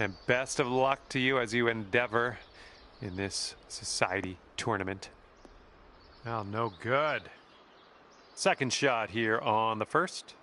And best of luck to you as you endeavor in this society tournament. Well, no good. Second shot here on the first.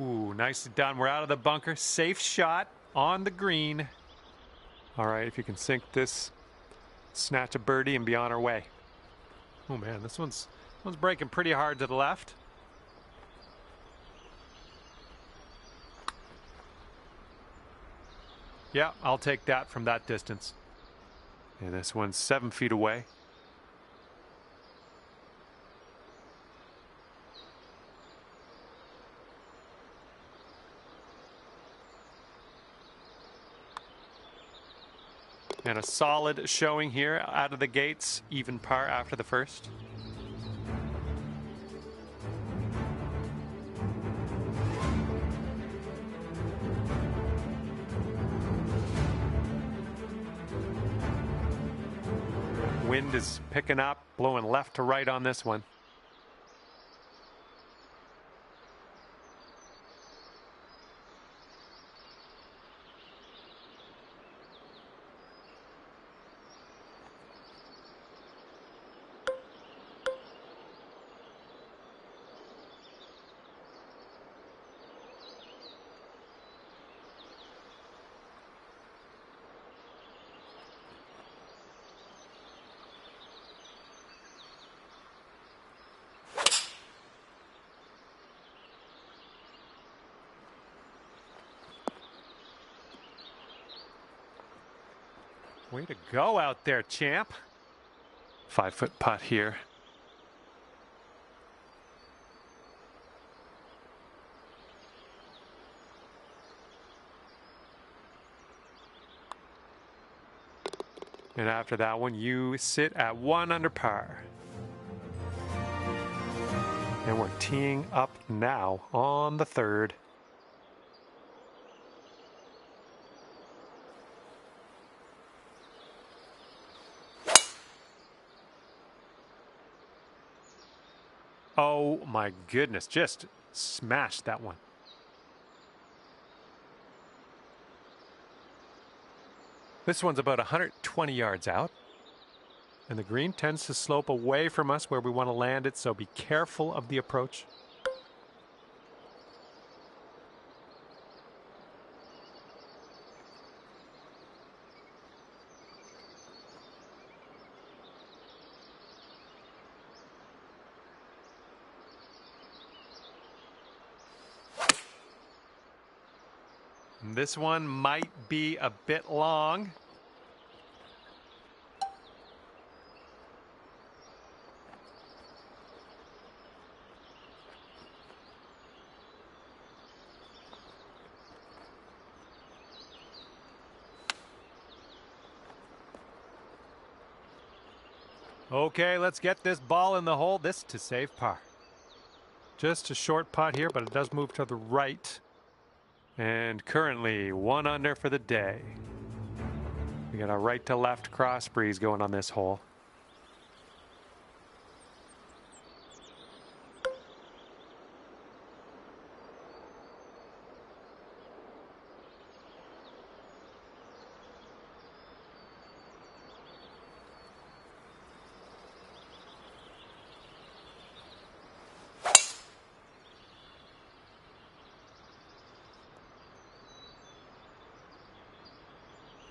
Ooh, nicely done. We're out of the bunker. Safe shot on the green. All right, if you can sink this, snatch a birdie and be on our way. Oh man, this one's breaking pretty hard to the left. Yeah, I'll take that from that distance. And this one's 7 feet away. And a solid showing here out of the gates, even par after the first. Wind is picking up, blowing left to right on this one. Way to go out there, champ. 5-foot putt here. And after that one, you sit at 1 under par. And we're teeing up now on the third. Oh my goodness, just smashed that one. This one's about 120 yards out. And the green tends to slope away from us where we want to land it, so be careful of the approach. This one might be a bit long. Okay, let's get this ball in the hole. This to save par. Just a short putt here, but it does move to the right. And currently 1 under for the day. We got a right to left cross breeze going on this hole.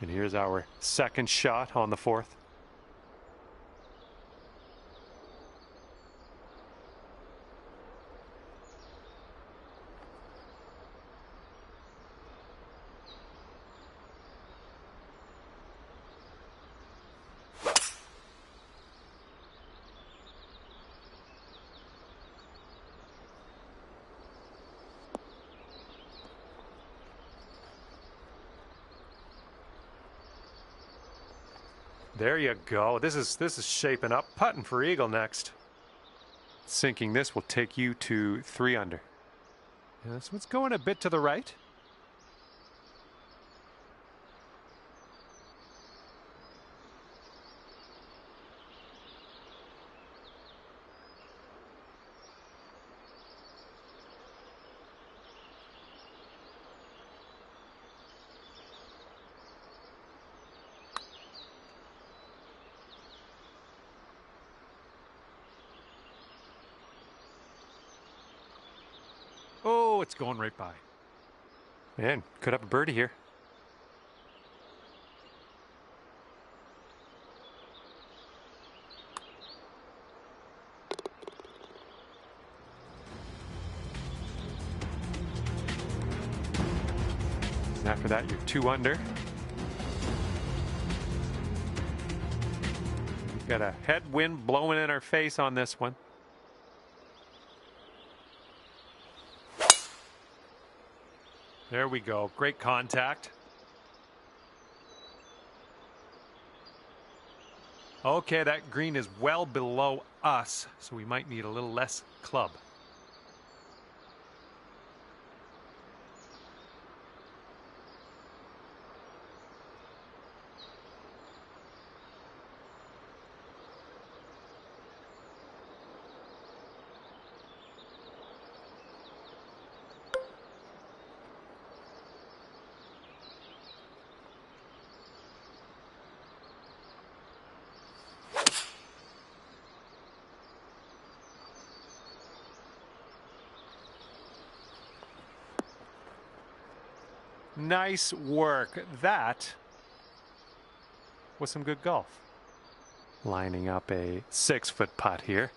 And here's our second shot on the fourth. There you go. This is shaping up. Putting for eagle next. Sinking this will take you to 3 under. Yeah, this one's going a bit to the right. Oh, it's going right by. Man, could have a birdie here. And after that, you're 2 under. We've got a headwind blowing in our face on this one. There we go. Great contact. Okay, that green is well below us, so we might need a little less club. Nice work. That was some good golf. Lining up a 6-foot putt here.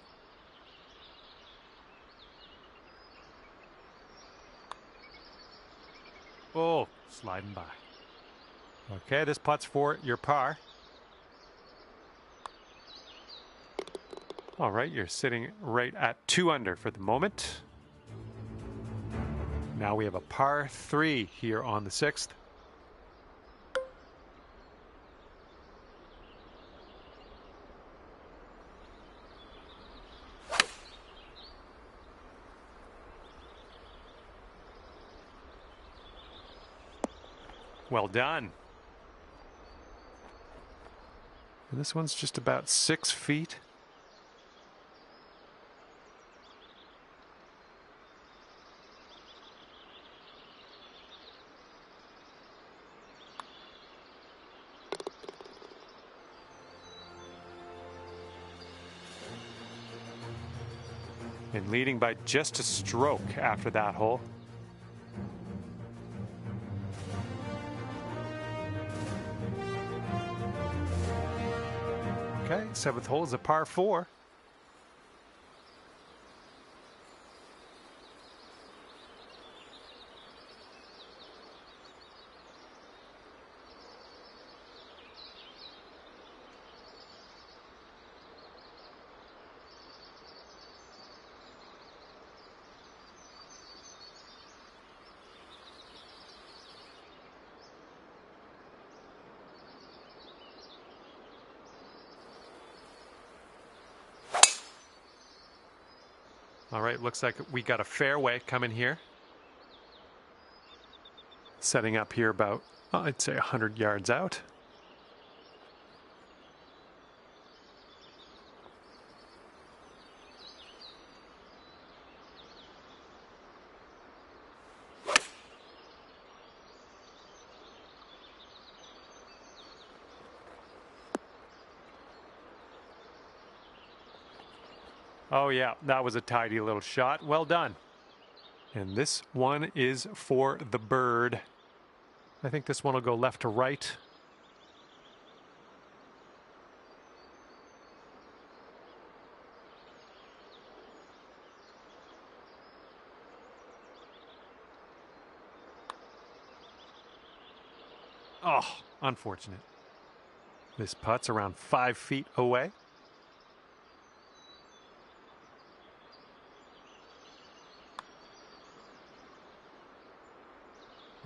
Oh, sliding by. Okay, this putt's for your par. All right, you're sitting right at 2 under for the moment. Now we have a par 3 here on the 6th. Well done. And this one's just about 6 feet. And leading by just a stroke after that hole. Okay, 7th hole is a par 4. All right, looks like we got a fairway coming here. Setting up here about, I'd say 100 yards out. Oh yeah, that was a tidy little shot. Well done. And this one is for the bird. I think this one will go left to right. Oh, unfortunate. This putt's around 5 feet away.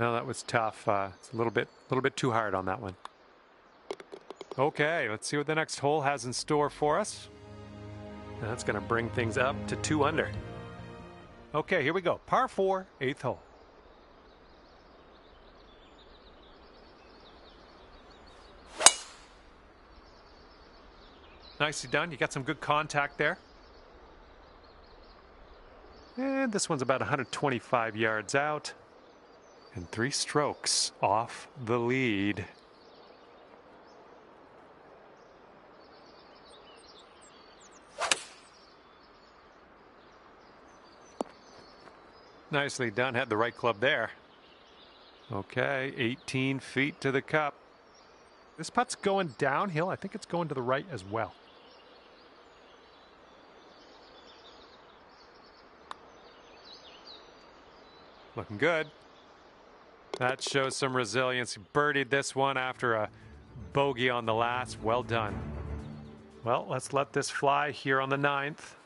No, that was tough. It's a little bit too hard on that one. Okay, let's see what the next hole has in store for us. That's going to bring things up to 2 under. Okay, here we go. Par 4, 8th hole. Nicely done. You got some good contact there. And this one's about 125 yards out. And 3 strokes off the lead. Nicely done. Had the right club there. Okay, 18 feet to the cup. This putt's going downhill. I think it's going to the right as well. Looking good. That shows some resilience. He birdied this one after a bogey on the last. Well done. Well, let's let this fly here on the 9th.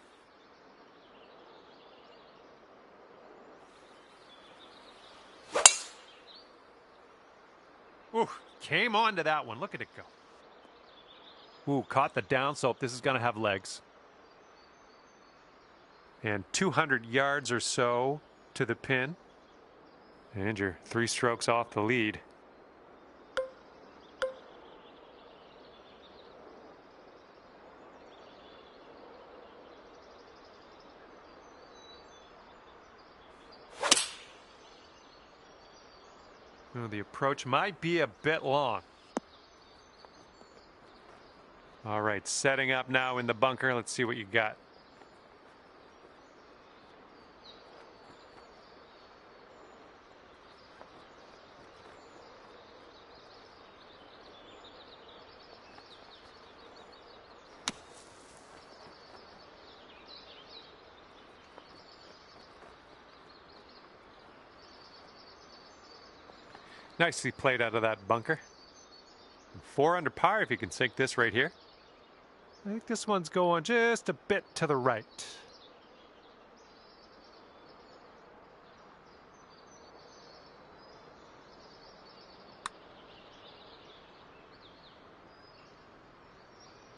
Ooh, came onto that one. Look at it go. Ooh, caught the downslope. This is going to have legs. And 200 yards or so to the pin. And you're 3 strokes off the lead. Oh, the approach might be a bit long. All right, setting up now in the bunker. Let's see what you got. Nicely played out of that bunker. 4 under par if you can sink this right here. I think this one's going just a bit to the right.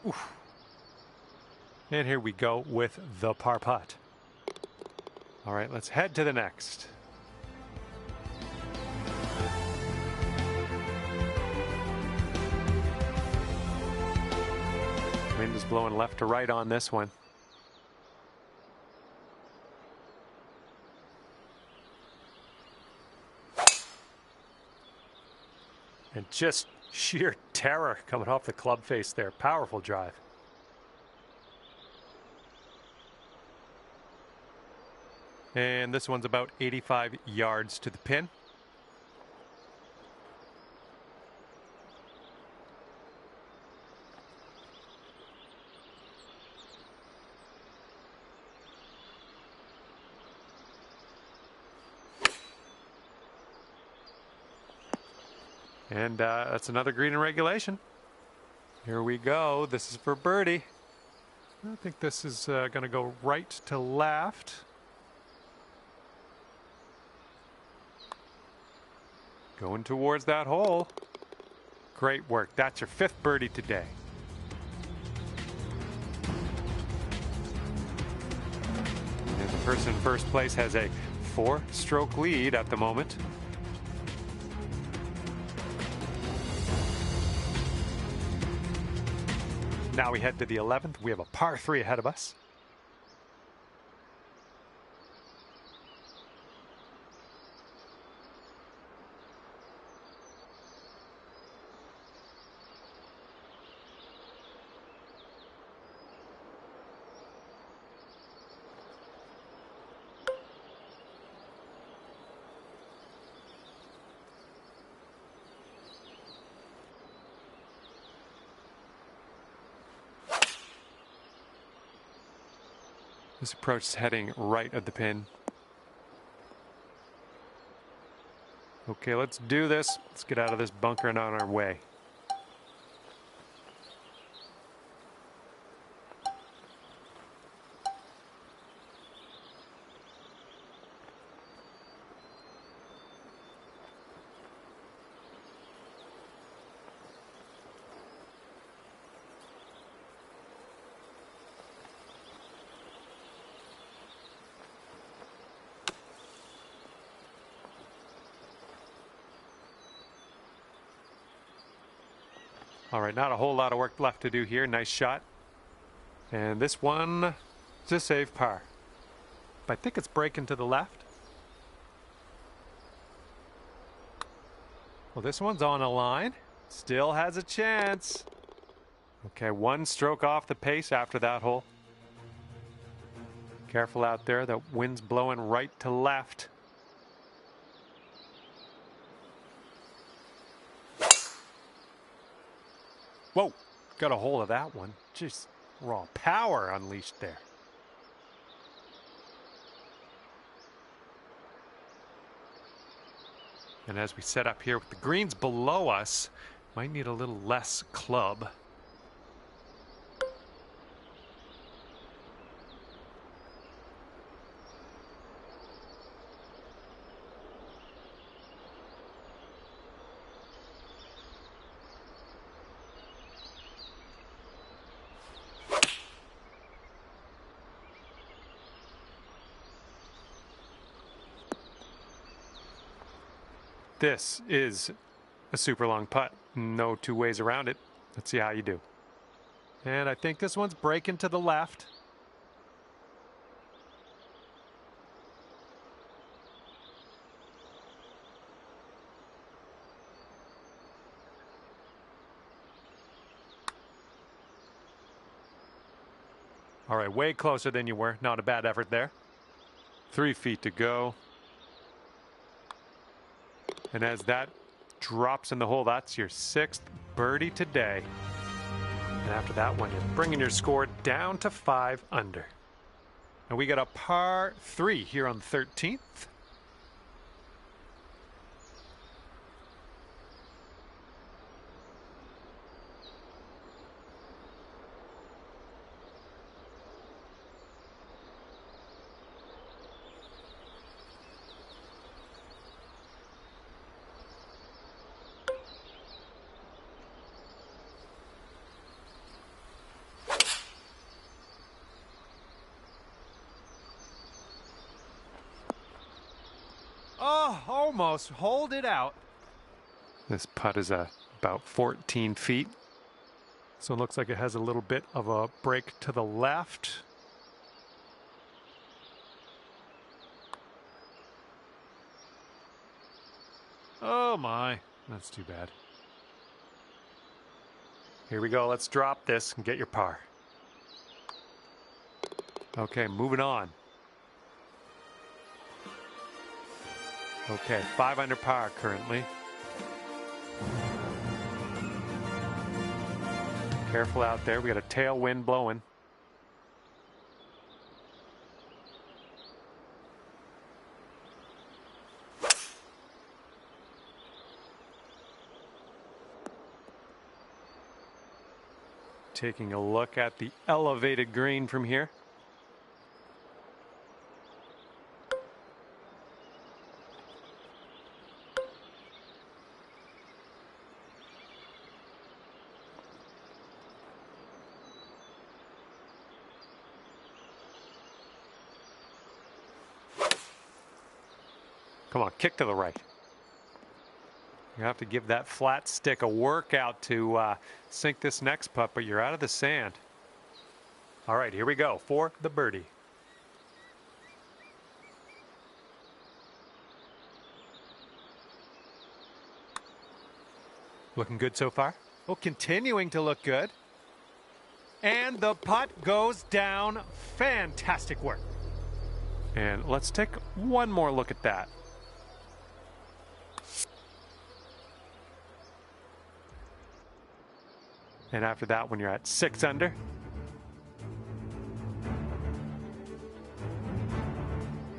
Oof. And here we go with the par putt. All right, let's head to the next. Wind is blowing left to right on this one. And just sheer terror coming off the club face there. Powerful drive. And this one's about 85 yards to the pin. And that's another green in regulation. Here we go. This is for birdie. I think this is going to go right to left. Going towards that hole. Great work. That's your 5th birdie today. And the person in first place has a 4-stroke lead at the moment. Now we head to the 11th. We have a par 3 ahead of us. This approach is heading right at the pin. Okay, let's do this. Let's get out of this bunker and on our way. All right, not a whole lot of work left to do here. Nice shot. And this one is a safe par. I think it's breaking to the left. Well, this one's on a line. Still has a chance. Okay, one stroke off the pace after that hole. Careful out there. The wind's blowing right to left. Whoa, got a hold of that one. Just raw power unleashed there. And as we set up here with the greens below us, might need a little less club. This is a super long putt. No two ways around it. Let's see how you do. And I think this one's breaking to the left. All right, way closer than you were. Not a bad effort there. 3 feet to go. And as that drops in the hole, that's your 6th birdie today. And after that one, you're bringing your score down to 5 under. And we got a par 3 here on the 13th. Oh, almost hold it out. This putt is about 14 feet. So it looks like it has a little bit of a break to the left. Oh my, that's too bad. Here we go, let's drop this and get your par. Okay, moving on. Okay, 5 under par currently. Careful out there, we got a tailwind blowing. Taking a look at the elevated green from here. Come on, kick to the right. You have to give that flat stick a workout to sink this next putt, but you're out of the sand. All right, here we go for the birdie. Looking good so far. Oh, continuing to look good. And the putt goes down. Fantastic work. And let's take one more look at that. And after that, when you're at 6 under,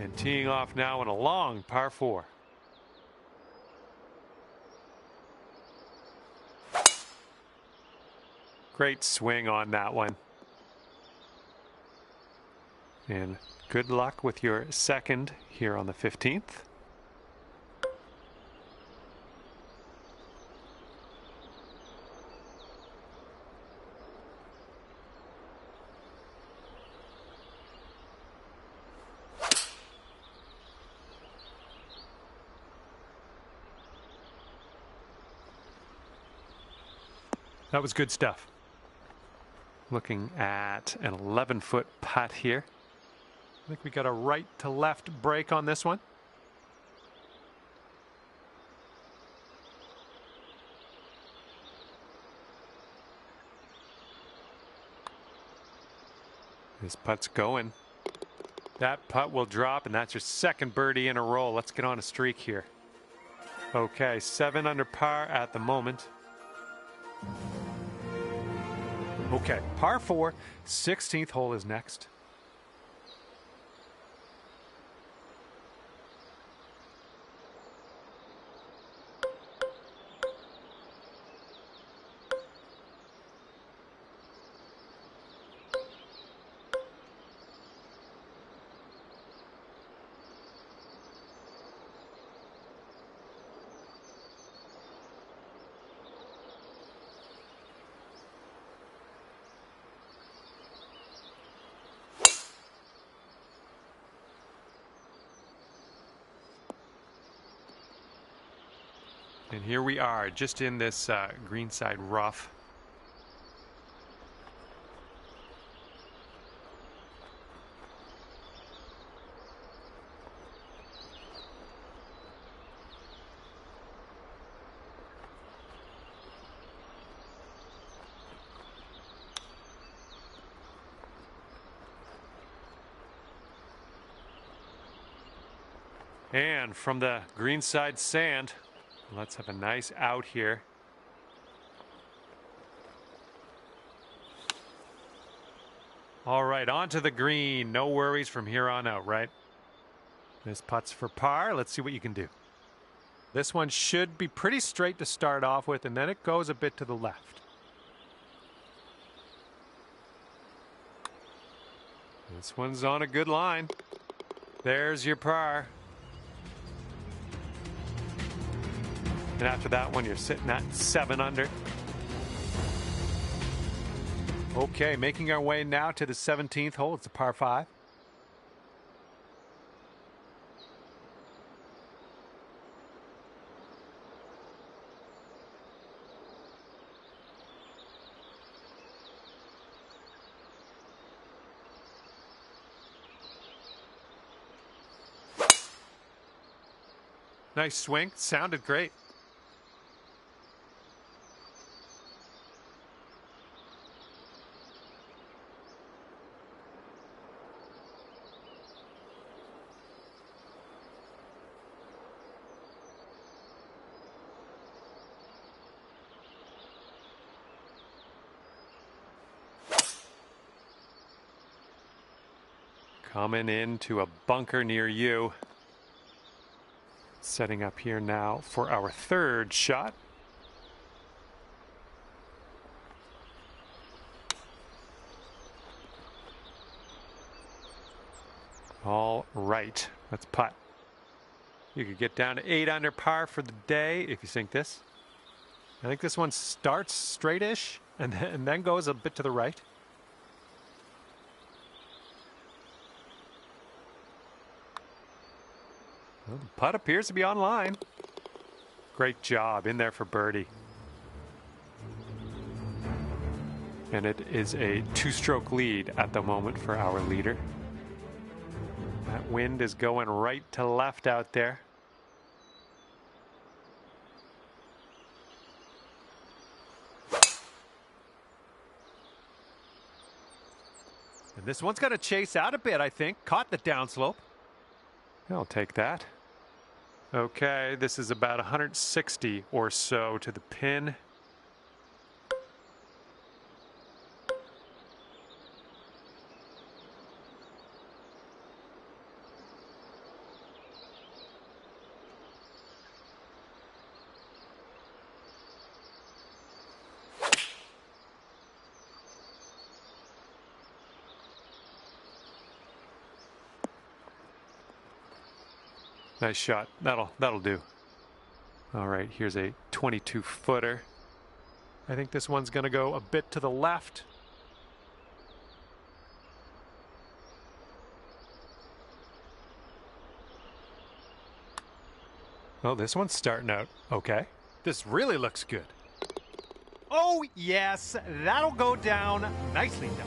and teeing off now in a long par 4. Great swing on that one. And good luck with your second here on the 15th. That was good stuff. Looking at an 11-foot putt here. I think we got a right to left break on this one. This putt's going. That putt will drop, and that's your second birdie in a row. Let's get on a streak here. Okay, 7 under par at the moment. Okay, par 4, 16th hole is next. And here we are, just in this greenside rough. And from the greenside sand, let's have a nice out here. All right, onto the green. No worries from here on out, right? This putt's for par. Let's see what you can do. This one should be pretty straight to start off with, and then it goes a bit to the left. This one's on a good line. There's your par. And after that one, you're sitting at 7 under. Okay, making our way now to the 17th hole. It's a par 5. Nice swing. Sounded great. Coming into a bunker near you. Setting up here now for our third shot. All right, let's putt. You could get down to 8 under par for the day if you sink this. I think this one starts straight-ish and then goes a bit to the right. Well, the putt appears to be on line. Great job in there for birdie. And it is a 2-stroke lead at the moment for our leader. That wind is going right to left out there. And this one's going to chase out a bit, I think. Caught the downslope. I'll take that. Okay, this is about 160 or so to the pin. Nice shot. That'll do. All right, here's a 22-footer. I think this one's going to go a bit to the left. Oh, this one's starting out okay. This really looks good. Oh, yes, that'll go down. Nicely done.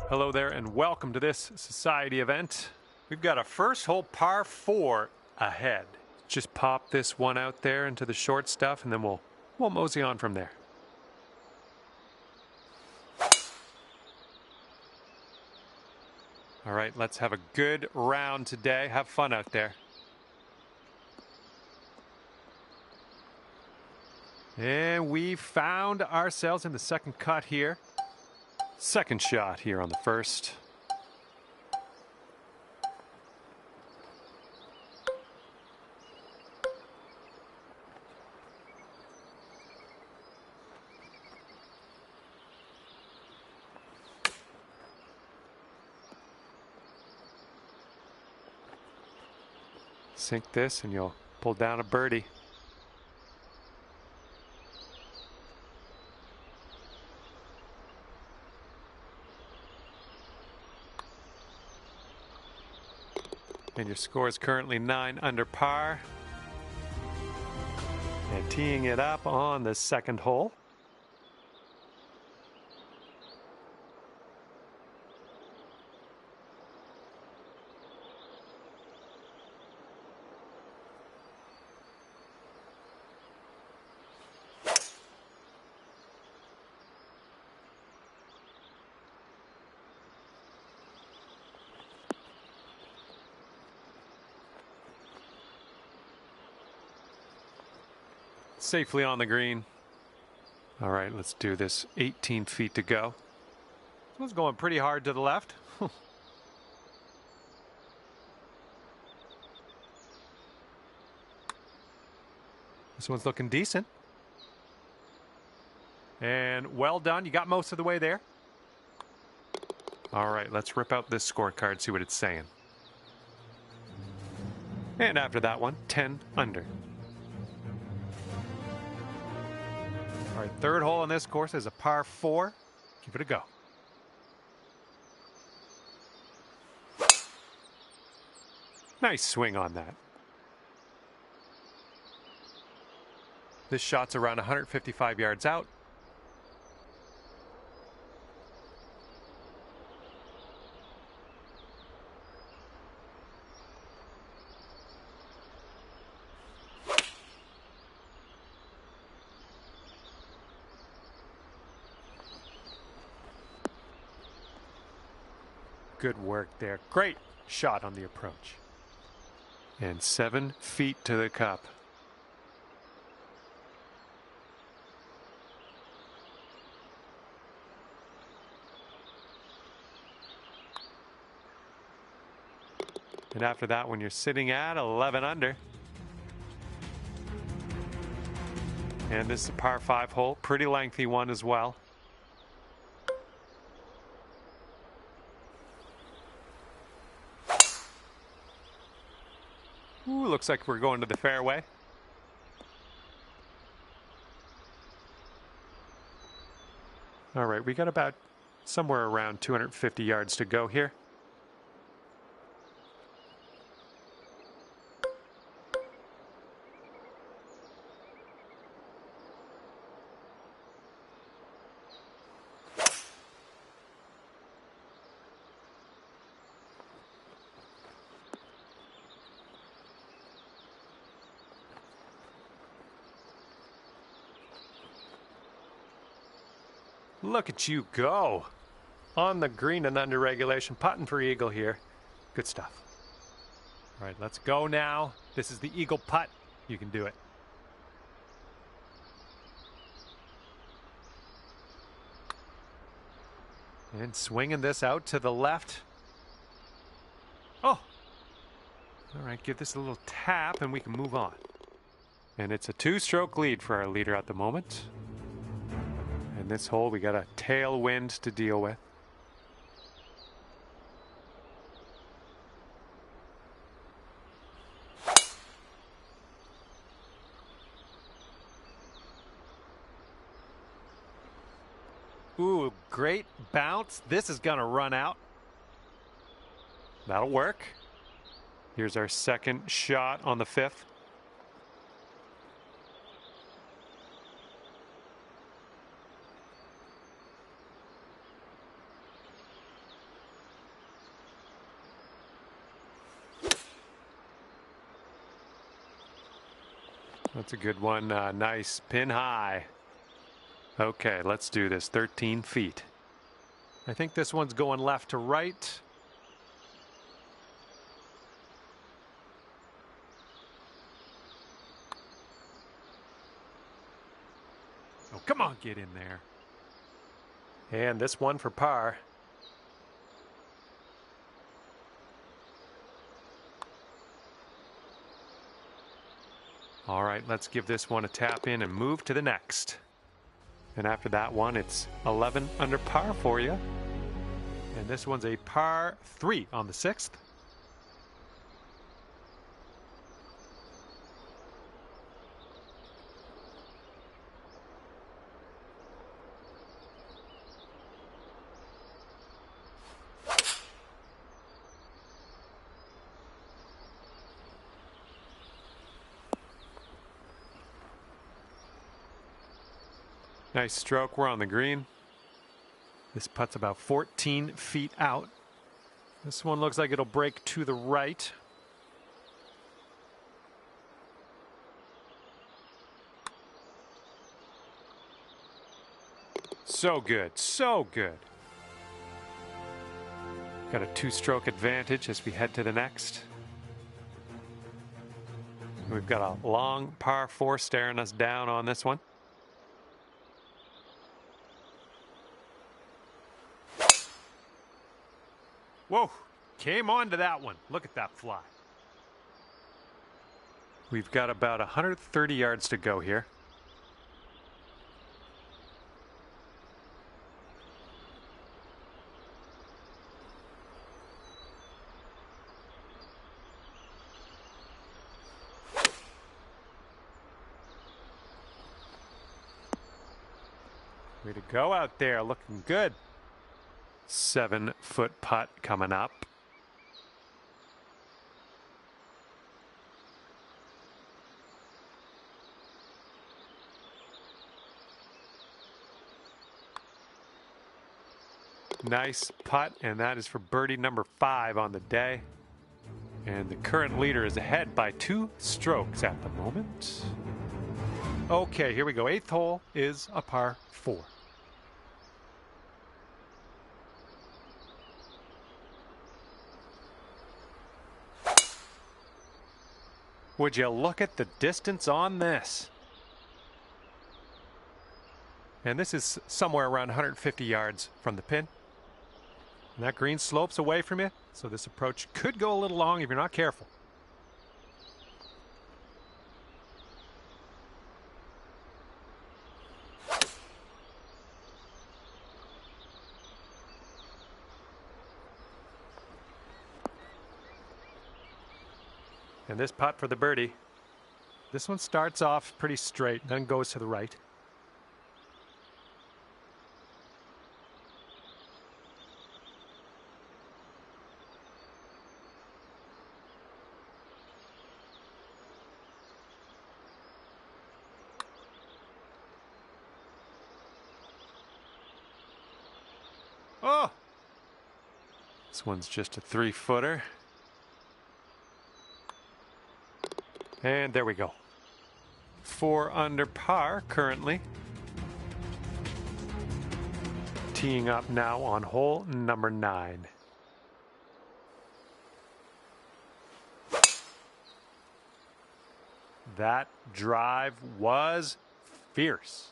Hello there and welcome to this society event. We've got a first hole par 4 ahead. Just pop this one out there into the short stuff and then we'll mosey on from there. All right, let's have a good round today. Have fun out there. And we found ourselves in the second cut here. Second shot here on the first. Sink this and you'll pull down a birdie. And your score is currently 9 under par. And teeing it up on the second hole. Safely on the green. All right, let's do this. 18 feet to go. This one's going pretty hard to the left. This one's looking decent. And well done. You got most of the way there. All right, let's rip out this scorecard, see what it's saying. And after that one, 10 under. All right, third hole on this course is a par 4. Give it a go. Nice swing on that. This shot's around 155 yards out. Good work there. Great shot on the approach. And 7 feet to the cup. And after that one, you're sitting at 11 under. And this is a par 5 hole. Pretty lengthy one as well. Ooh, looks like we're going to the fairway. All right, we got about somewhere around 250 yards to go here. Look at you go. On the green and under regulation, putting for eagle here. Good stuff. All right, let's go now. This is the eagle putt. You can do it. And swinging this out to the left. Oh! All right, give this a little tap and we can move on. And it's a 2-stroke lead for our leader at the moment. And this hole, we got a tailwind to deal with. Ooh, great bounce. This is going to run out. That'll work. Here's our second shot on the 5th. That's a good one. Nice pin high. Okay, let's do this. 13 feet. I think this one's going left to right. Oh, come on, get in there. And this one for par. All right, let's give this one a tap in and move to the next. And after that one, it's 11 under par for you. And this one's a par 3 on the 6th. Nice stroke. We're on the green. This putt's about 14 feet out. This one looks like it'll break to the right. So good. So good. Got a 2-stroke advantage as we head to the next. We've got a long par 4 staring us down on this one. Whoa, came on to that one. Look at that fly. We've got about 130 yards to go here. Way to go out there, looking good. 7-foot putt coming up. Nice putt, and that is for birdie number 5 on the day. And the current leader is ahead by 2 strokes at the moment. Okay, here we go. 8th hole is a par 4. Would you look at the distance on this? And this is somewhere around 150 yards from the pin. And that green slopes away from you, so this approach could go a little long if you're not careful. And this putt for the birdie. This one starts off pretty straight, then goes to the right. Oh! This one's just a 3-footer. And there we go. 4 under par currently. Teeing up now on hole number 9. That drive was fierce.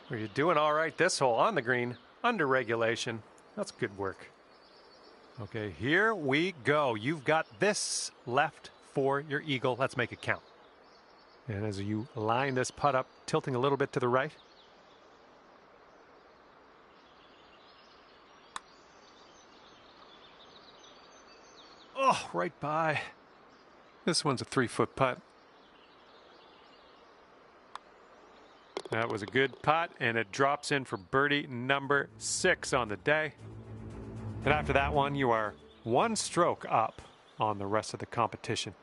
Well, you're doing all right this hole on the green, under regulation. That's good work. Okay, here we go. You've got this left for your eagle. Let's make it count. And as you line this putt up, tilting a little bit to the right. Oh, right by. This one's a 3-foot putt. That was a good putt, and it drops in for birdie number 6 on the day. And after that one, you are 1 stroke up on the rest of the competition.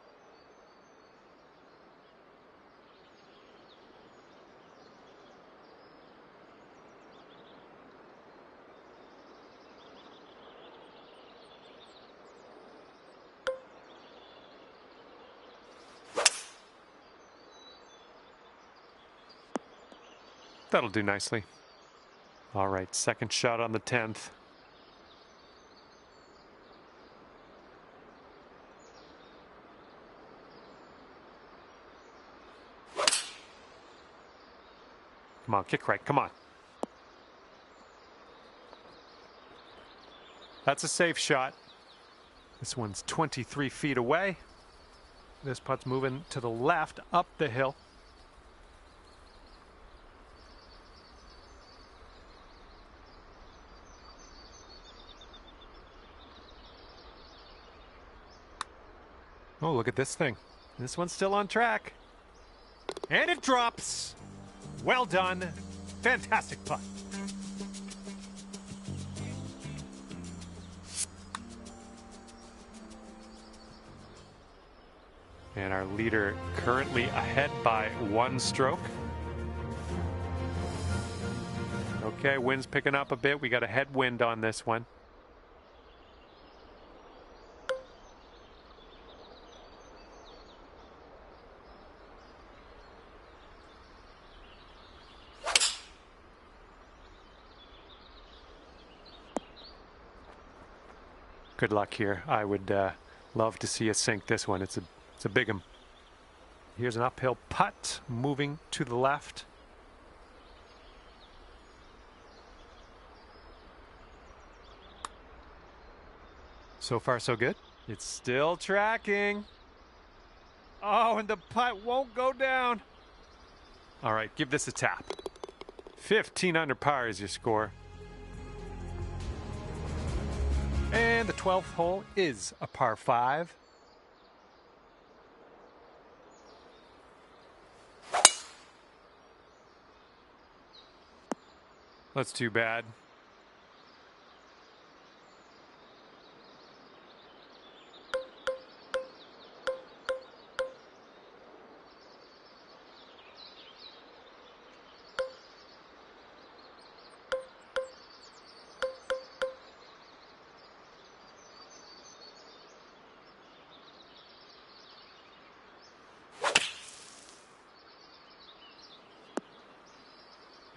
That'll do nicely. All right, second shot on the 10th. Come on, kick right, come on. That's a safe shot. This one's 23 feet away. This putt's moving to the left, up the hill. Oh, look at this thing. This one's still on track. And it drops. Well done. Fantastic putt. And our leader currently ahead by 1 stroke. Okay, wind's picking up a bit. We got a headwind on this one. Good luck here. I would love to see us sink this one. It's a big one. Here's an uphill putt moving to the left. So far, so good. It's still tracking. Oh, and the putt won't go down. All right, give this a tap. 15 under par is your score. And the 12th hole is a par 5. That's too bad.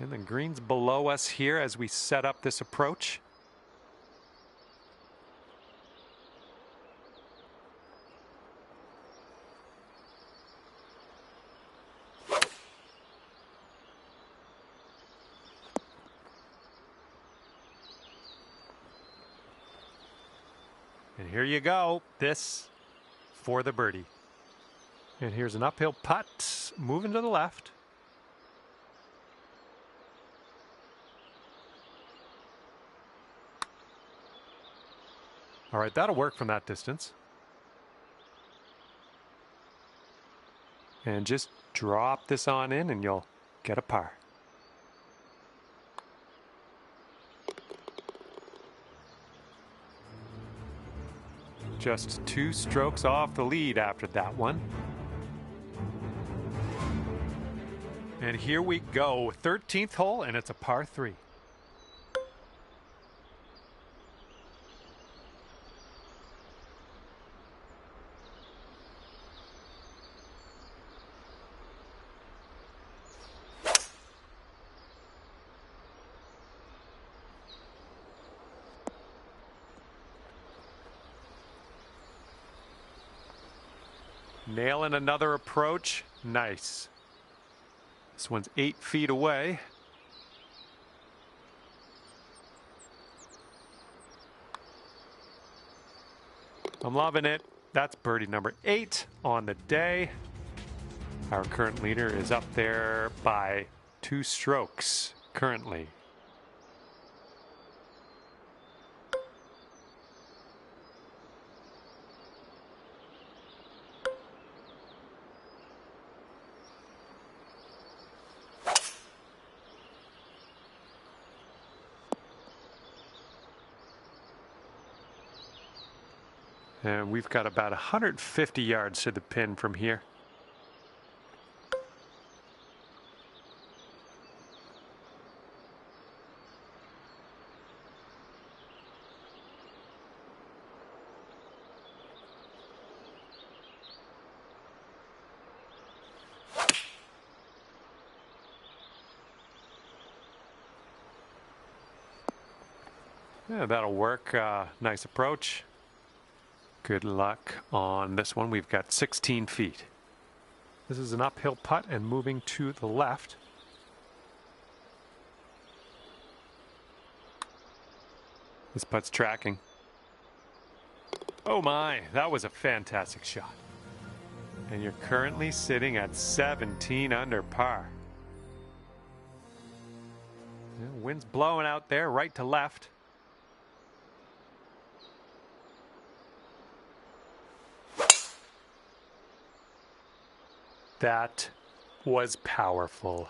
And the green's below us here as we set up this approach. And here you go. This for the birdie. And here's an uphill putt moving to the left. All right, that'll work from that distance. And just drop this on in and you'll get a par. Just 2 strokes off the lead after that one. And here we go, 13th hole, and it's a par 3. Nailing another approach. Nice. This one's 8 feet away. I'm loving it. That's birdie number 8 on the day. Our current leader is up there by 2 strokes currently. And we've got about 150 yards to the pin from here. Yeah, that'll work. Nice approach. Good luck on this one. We've got 16 feet. This is an uphill putt and moving to the left. This putt's tracking. Oh my, that was a fantastic shot. And you're currently sitting at 17 under par. Yeah, wind's blowing out there, right to left. That was powerful.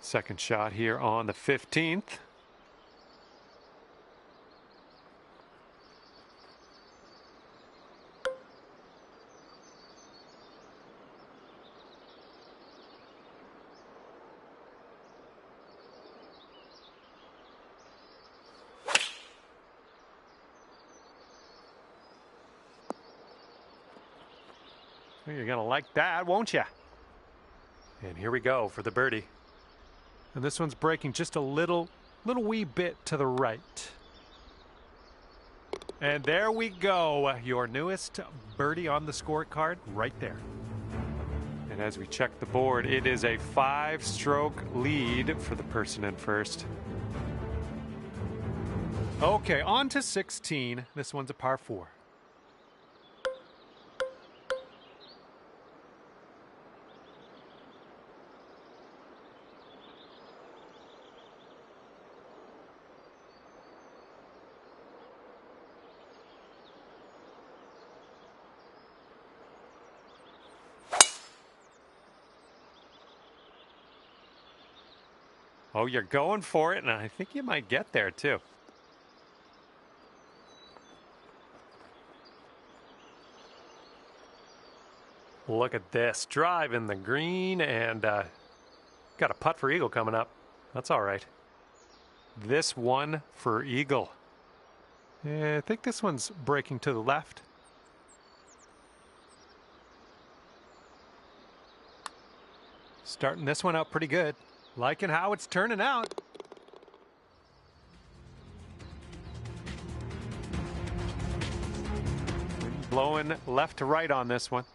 Second shot here on the 15th. You're going to like that, won't you? And here we go for the birdie. And this one's breaking just a little wee bit to the right. And there we go. Your newest birdie on the scorecard right there. And as we check the board, it is a 5-stroke lead for the person in first. Okay, on to 16. This one's a par 4. Oh, you're going for it, and I think you might get there, too. Look at this. Driving the green, and got a putt for eagle coming up. That's all right. This one for eagle. Yeah, I think this one's breaking to the left. Starting this one out pretty good. Liking how it's turning out. Blowing left to right on this one.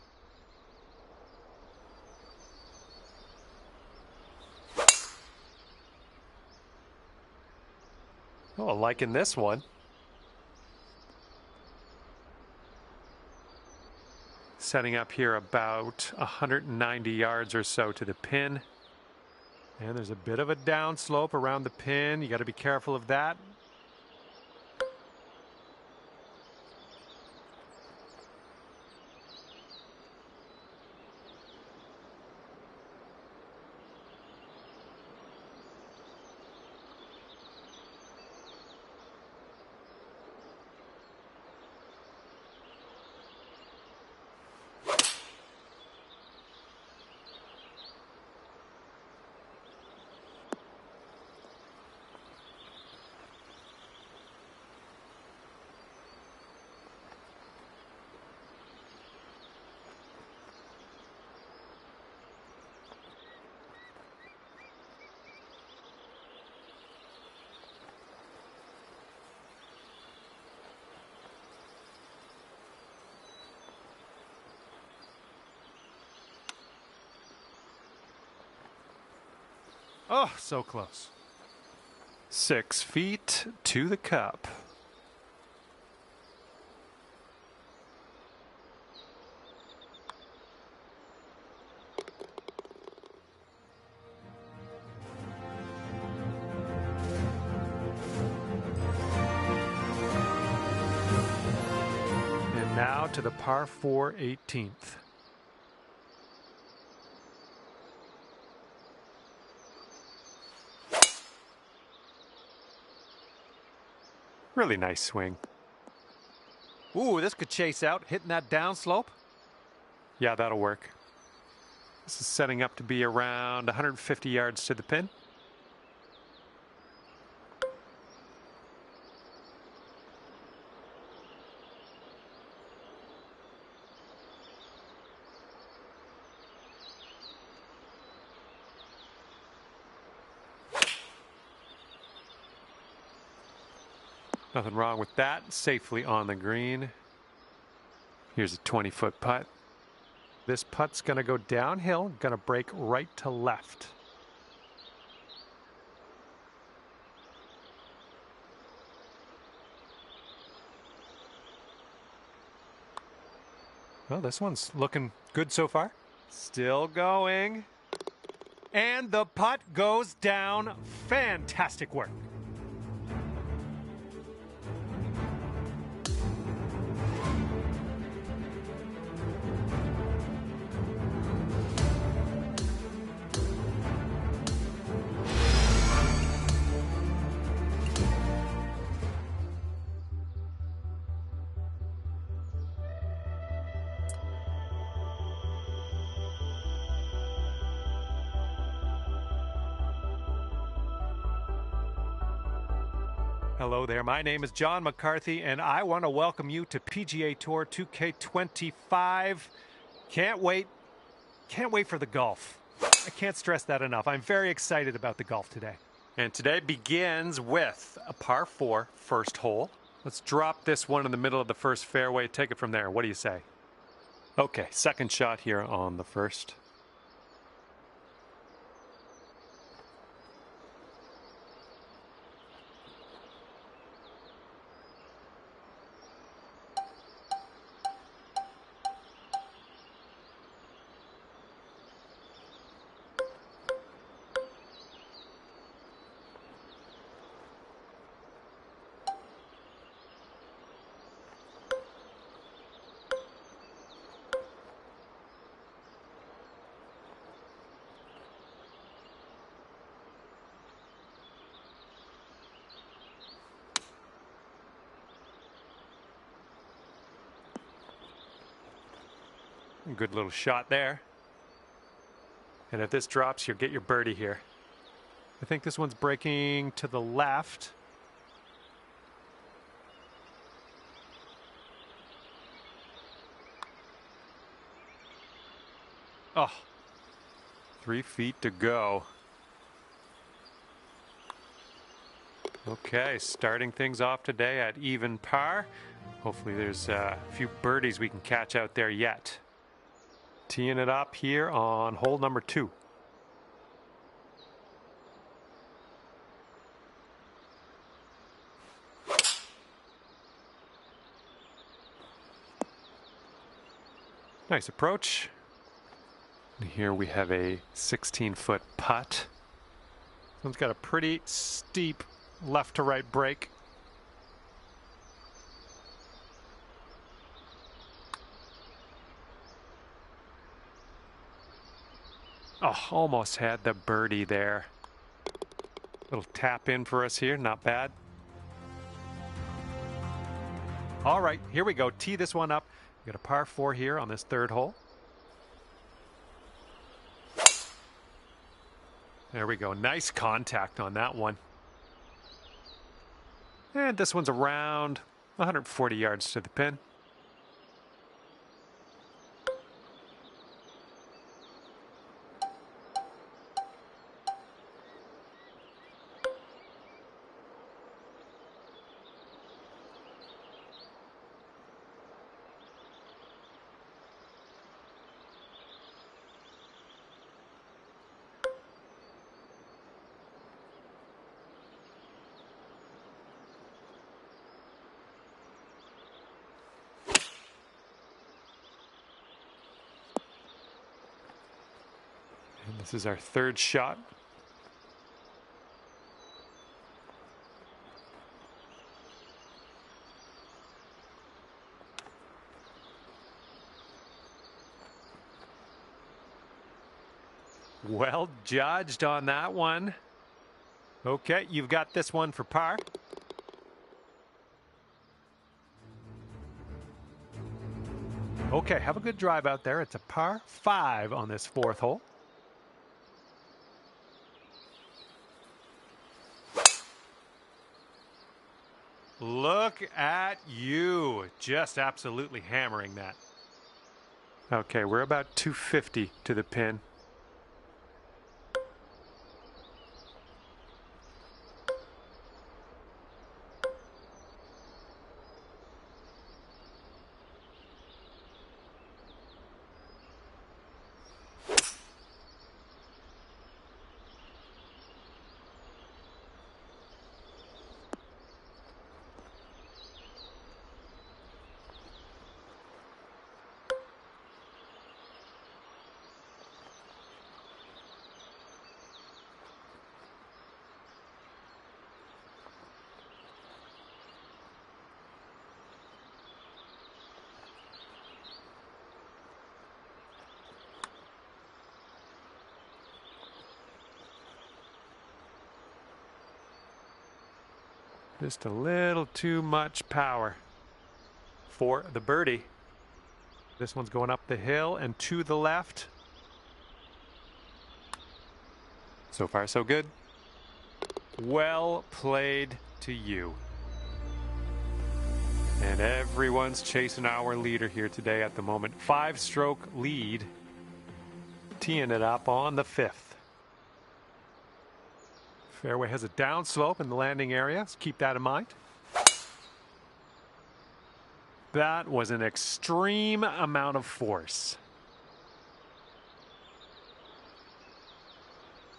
Oh, liking this one. Setting up here about 190 yards or so to the pin. And there's a bit of a downslope around the pin. You got to be careful of that. Oh, so close. 6 feet to the cup. out to the par 4 18th. Really nice swing. Ooh, this could chase out, hitting that downslope. Yeah, that'll work. This is setting up to be around 150 yards to the pin. Nothing wrong with that. Safely on the green. Here's a 20-foot putt. This putt's going to go downhill, going to break right to left. Well, this one's looking good so far. Still going. And the putt goes down. Fantastic work. Hello there, my name is John McCarthy, and I want to welcome you to PGA Tour 2K25. Can't wait for the golf. I can't stress that enough. I'm very excited about the golf today. And today begins with a par 4 first hole. Let's drop this one in the middle of the first fairway, take it from there. What do you say? Okay, second shot here on the first. Good little shot there. And if this drops, you'll get your birdie here. I think this one's breaking to the left. Oh, 3 feet to go. Okay, starting things off today at even par. Hopefully there's a few birdies we can catch out there yet. Teeing it up here on hole number 2. Nice approach. And here we have a 16-foot putt. This one's got a pretty steep left to right break. Oh, almost had the birdie there. Little tap in for us here, not bad. All right, here we go. Tee this one up. We got a par 4 here on this third hole. There we go. Nice contact on that one. And this one's around 140 yards to the pin. And this is our third shot. Well judged on that one. Okay, you've got this one for par. Okay, have a good drive out there. It's a par 5 on this 4th hole. Look at you, just absolutely hammering that. Okay, we're about 250 to the pin. Just a little too much power for the birdie. This one's going up the hill and to the left. So far, so good. Well played to you. And everyone's chasing our leader here today at the moment. 5-stroke lead. Teeing it up on the 5th. Fairway has a downslope in the landing area. Let's keep that in mind. That was an extreme amount of force.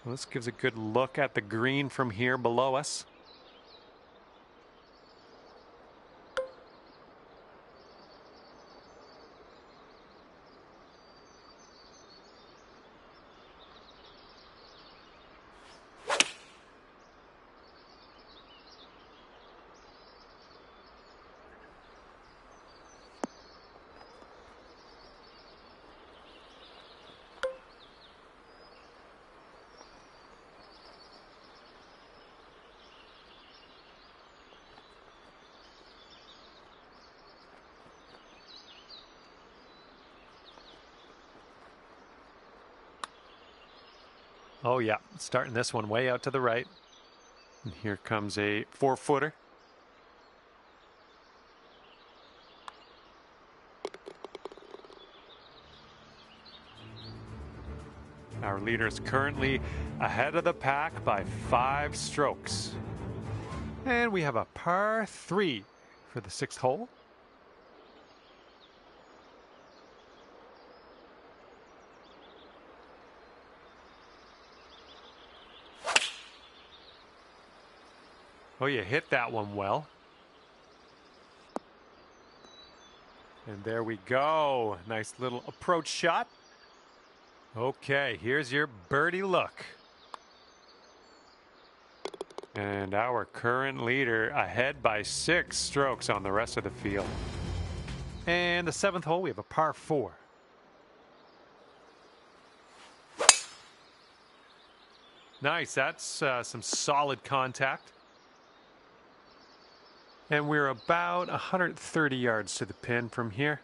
Well, this gives a good look at the green from here below us. Oh yeah, starting this one way out to the right. And here comes a 4-footer. Our leader is currently ahead of the pack by 5 strokes. And we have a par 3 for the 6th hole. Oh, you hit that one well. And there we go. Nice little approach shot. Okay, here's your birdie look. And our current leader ahead by 6 strokes on the rest of the field. And the 7th hole, we have a par 4. Nice, that's some solid contact. And we're about 130 yards to the pin from here.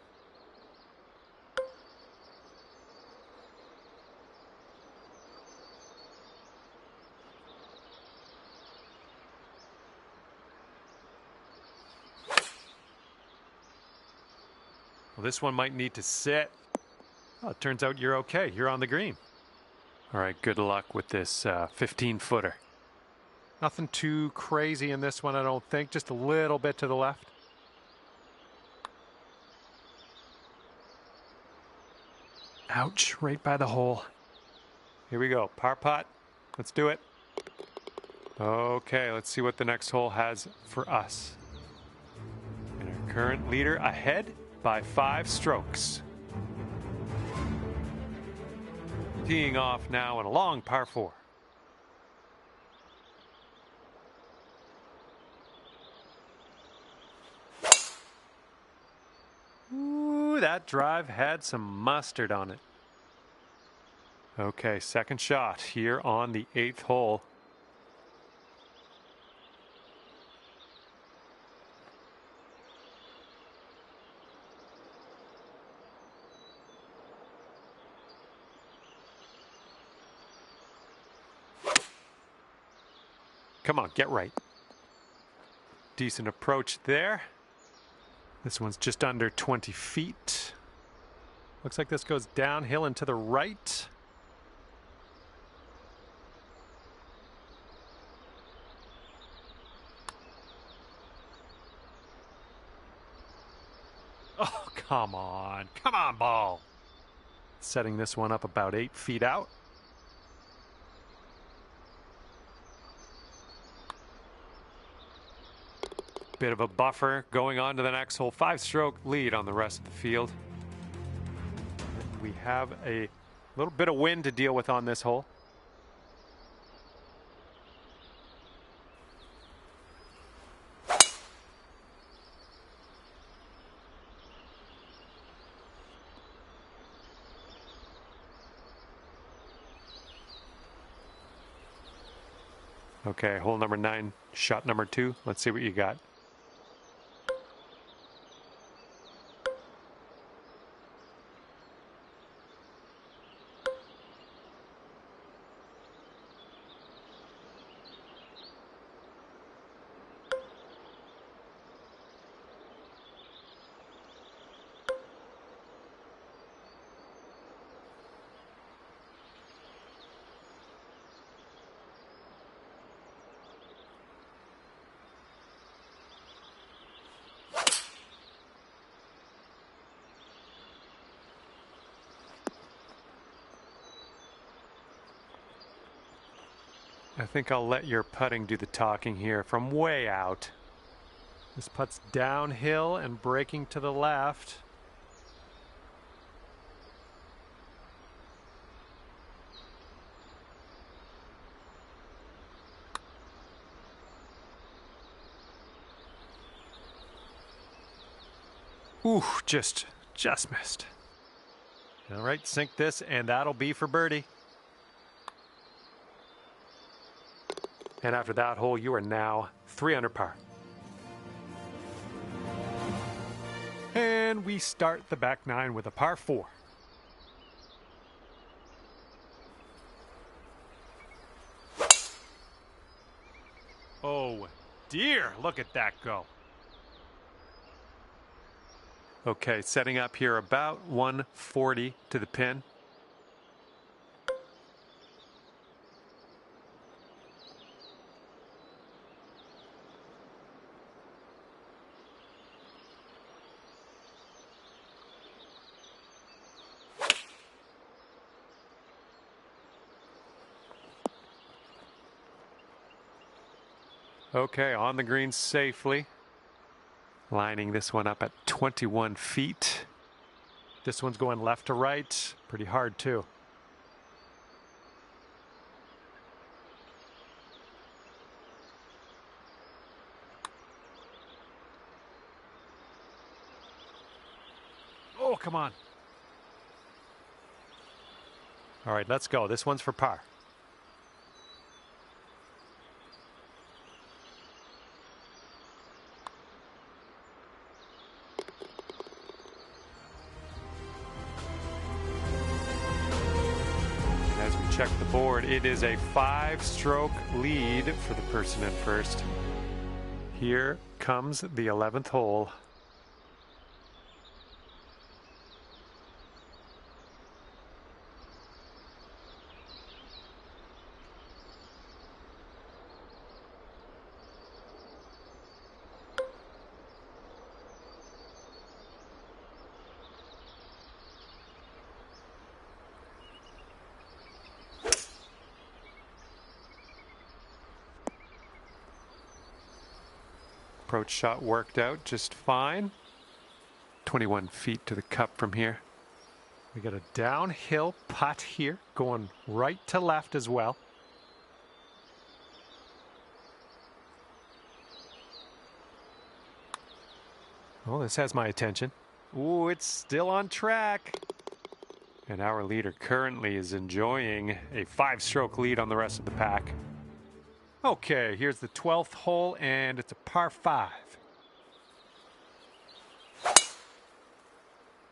Well, this one might need to sit. Oh, it turns out you're okay. You're on the green. All right, good luck with this 15-footer. Nothing too crazy in this one, I don't think. Just a little bit to the left. Ouch, right by the hole. Here we go, par putt. Let's do it. Okay, let's see what the next hole has for us. And our current leader ahead by 5 strokes. Teeing off now in a long par 4. Ooh, that drive had some mustard on it. Okay, second shot here on the 8th hole. Come on, get right. Decent approach there. This one's just under 20 feet. Looks like this goes downhill and to the right. Oh, come on, ball. Setting this one up about 8 feet out. Bit of a buffer going on to the next hole. 5-stroke lead on the rest of the field. We have a little bit of wind to deal with on this hole. Okay, hole number 9, shot number 2. Let's see what you got. I think I'll let your putting do the talking here from way out. This putt's downhill and breaking to the left. Ooh, just missed. All right, sink this, and that'll be for birdie. And after that hole, you are now 3 under par. And we start the back 9 with a par 4. Oh dear, look at that go. Okay, setting up here about 140 to the pin. Okay, on the green safely. Lining this one up at 21 feet. This one's going left to right. Pretty hard too. Oh, come on. All right, let's go. This one's for par. Check the board. It is a 5-stroke lead for the person in first. Here comes the 11th hole. Approach shot worked out just fine. 21 feet to the cup from here. We got a downhill putt here, going right to left as well. Oh, this has my attention. Ooh, it's still on track. And our leader currently is enjoying a 5-stroke lead on the rest of the pack. Okay, here's the 12th hole, and it's a par 5.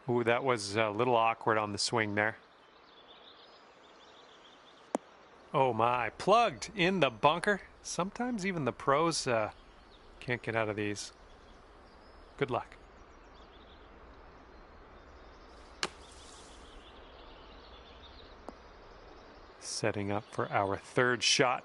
Ooh, that was a little awkward on the swing there. Oh my, plugged in the bunker. Sometimes even the pros can't get out of these. Good luck. Setting up for our 3rd shot.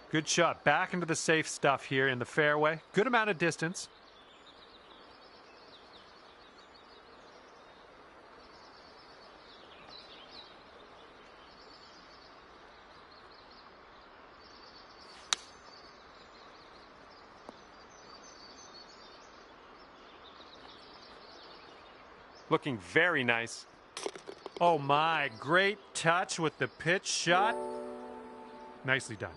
Good shot. Back into the safe stuff here in the fairway. Good amount of distance. Looking very nice. Oh my, great touch with the pitch shot. Nicely done.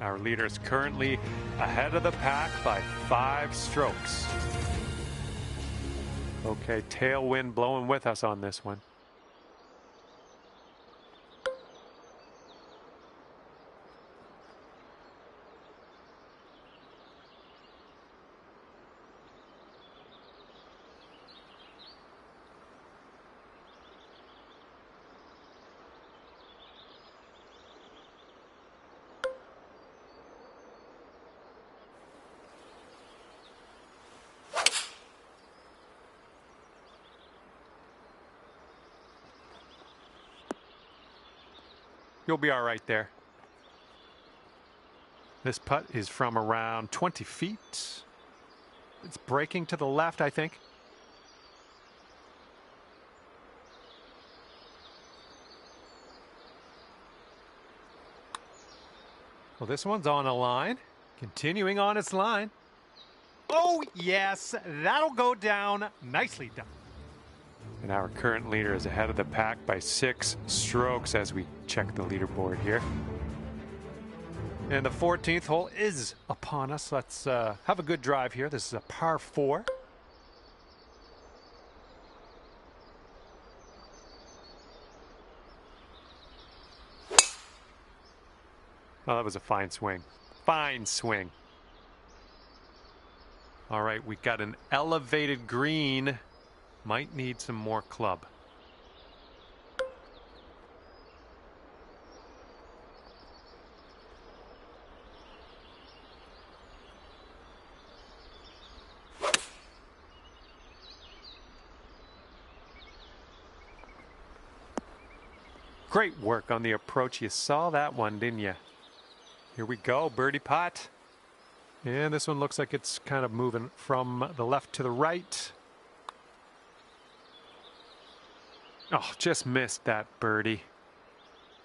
Our leader is currently ahead of the pack by 5 strokes. Okay, tailwind blowing with us on this one. You'll be all right there. This putt is from around 20 feet. It's breaking to the left, I think. Well, this one's on a line. Continuing on its line. Oh, yes, that'll go down. Nicely done. And our current leader is ahead of the pack by 6 strokes as we check the leaderboard here. And the 14th hole is upon us. Let's have a good drive here. This is a par 4. Oh, that was a fine swing. Fine swing. All right, we got an elevated green. Might need some more club. Great work on the approach. You saw that one, didn't you? Here we go, birdie putt. And this one looks like it's kind of moving from the left to the right. Oh, just missed that birdie.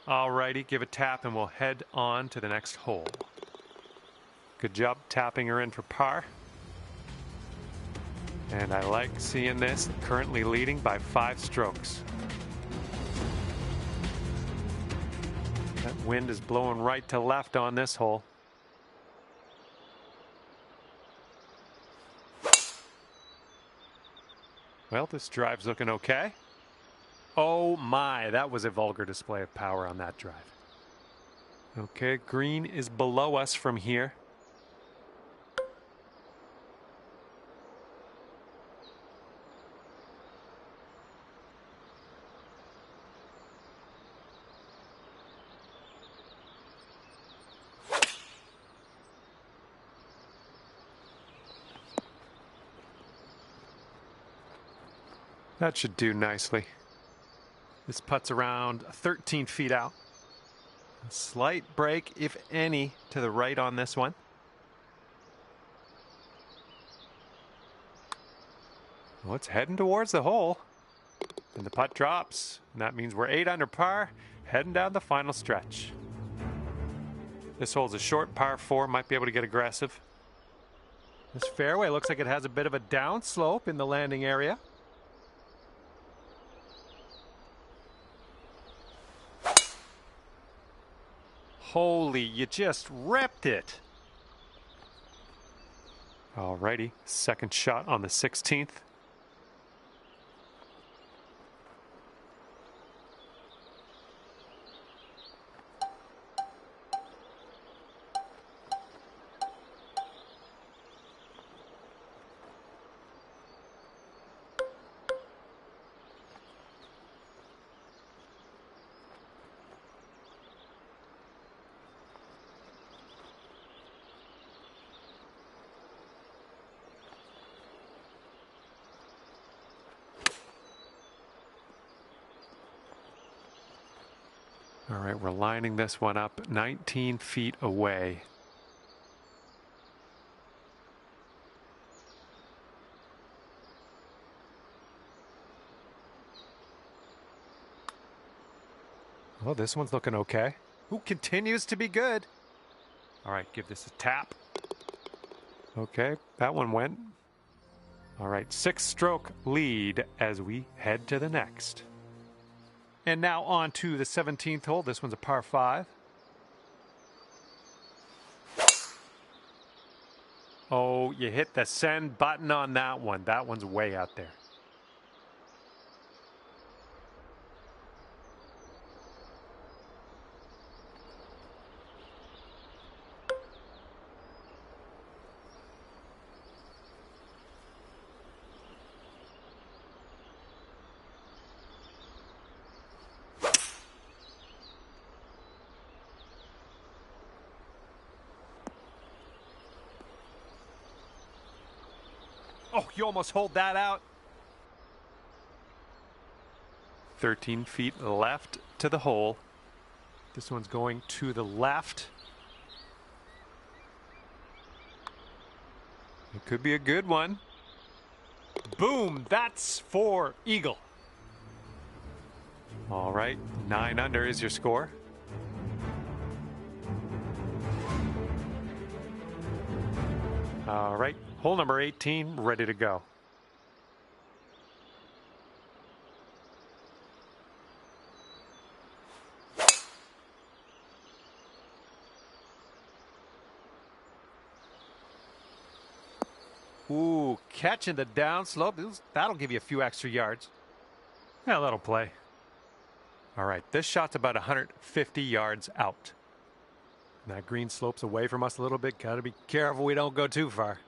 All righty, give a tap and we'll head on to the next hole. Good job tapping her in for par. And I like seeing this, currently leading by 5 strokes. That wind is blowing right to left on this hole. Well, this drive's looking okay. Oh my, that was a vulgar display of power on that drive. Okay, green is below us from here. That should do nicely. This putt's around 13 feet out. A slight break, if any, to the right on this one. Well, it's heading towards the hole. And the putt drops. And that means we're 8 under par, heading down the final stretch. This hole's a short par 4, might be able to get aggressive. This fairway looks like it has a bit of a downslope in the landing area. Holy, you just ripped it. Alrighty, second shot on the 16th. All right, we're lining this one up 19 feet away. Oh, this one's looking okay. Ooh, continues to be good. All right, give this a tap. Okay, that one went. All right, 6-stroke lead as we head to the next. And now on to the 17th hole. This one's a par 5. Oh, you hit the send button on that one. That one's way out there. Oh, you almost hold that out. 13 feet left to the hole. This one's going to the left. It could be a good one. Boom, that's for eagle. All right, 9 under is your score. All right, hole number 18, ready to go. Ooh, catching the downslope. That'll give you a few extra yards. Yeah, that'll play. All right, this shot's about 150 yards out. That green slopes away from us a little bit. Got to be careful we don't go too far.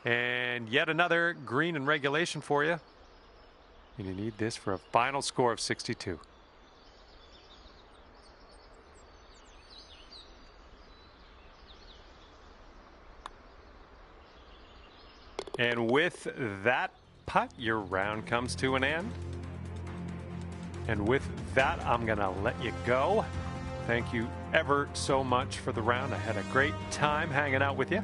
And yet another green in regulation for you. And you need this for a final score of 62. And with that putt, your round comes to an end. And with that, I'm going to let you go. Thank you ever so much for the round. I had a great time hanging out with you.